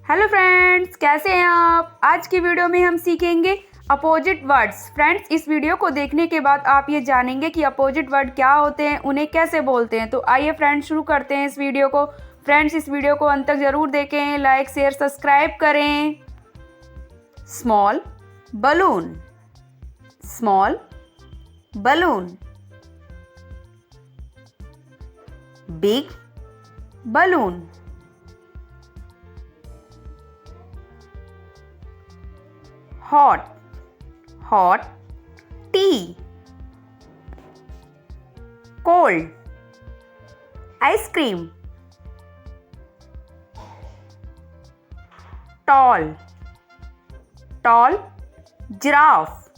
Hello friends, कैसे हैं आप। आज की वीडियो में हम सीखेंगे अपोजिट वर्ड्स। फ्रेंड्स, इस वीडियो को देखने के बाद आप ये जानेंगे कि अपोजिट वर्ड क्या होते हैं, उन्हें कैसे बोलते हैं। तो आइए फ्रेंड्स, शुरू करते हैं इस वीडियो को। फ्रेंड्स, इस वीडियो को अंत तक ज़रूर देखें, लाइक शेयर सब्सक्राइब करें। Small balloon, small balloon. Big balloon, hot, hot tea. Cold, ice cream. Tall, tall giraffe.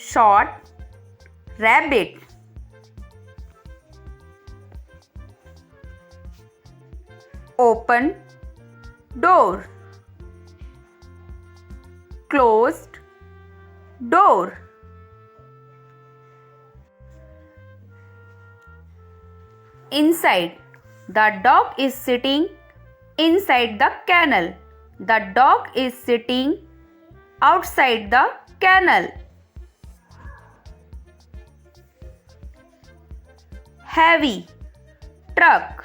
Short, rabbit. Open door, closed door. Inside, the dog is sitting inside the kennel. The dog is sitting outside the kennel. Heavy truck,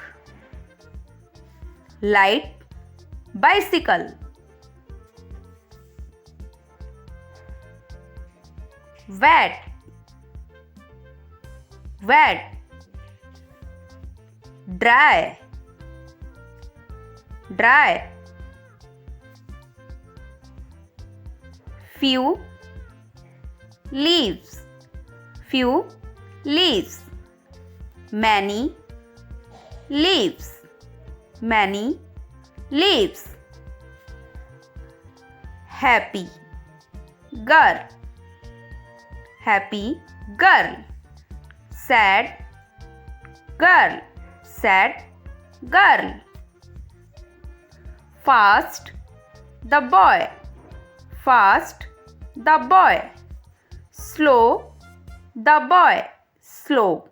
light bicycle. Wet, wet. Dry, dry. Few leaves, few leaves. Many leaves, many leaves. Happy girl, happy girl. Sad girl, sad girl. Fast the boy, fast the boy. Slow the boy, slow,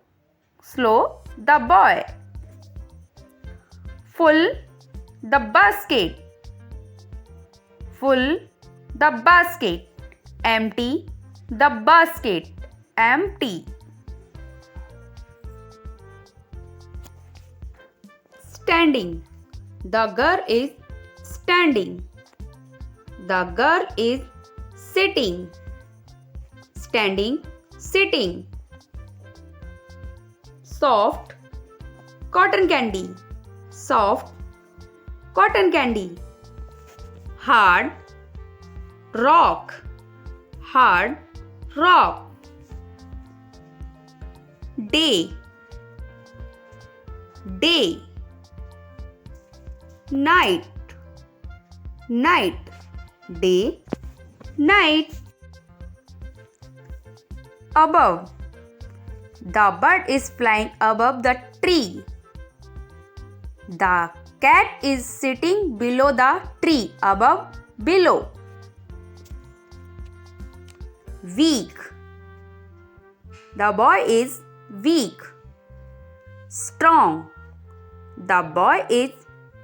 slow the boy. Full the basket, full the basket. Empty the basket, empty. Standing, the girl is standing. The girl is sitting, standing, sitting. Soft cotton candy, soft cotton candy. Hard rock, hard rock. Day, day. Night, night. Day, night. Above, the bird is flying above the tree. The cat is sitting below the tree, above, below. Weak, the boy is weak. Strong, the boy is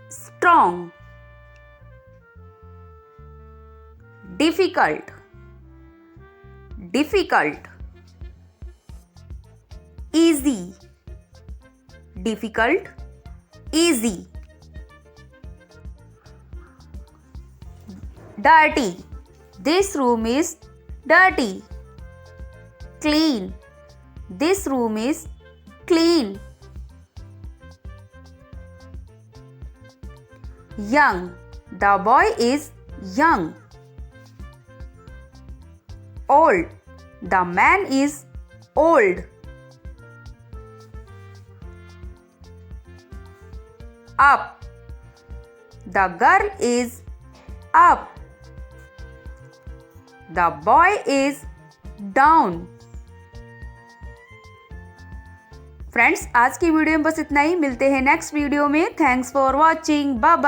strong. Difficult, difficult. Easy, difficult, easy. Dirty, this room is dirty. Clean, this room is clean. Young, the boy is young. Old, the man is old. Up, the girl is up. The boy is down. Friends, आज की video में बस इतना ही। मिलते हैं next video में। Thanks for watching, bye bye.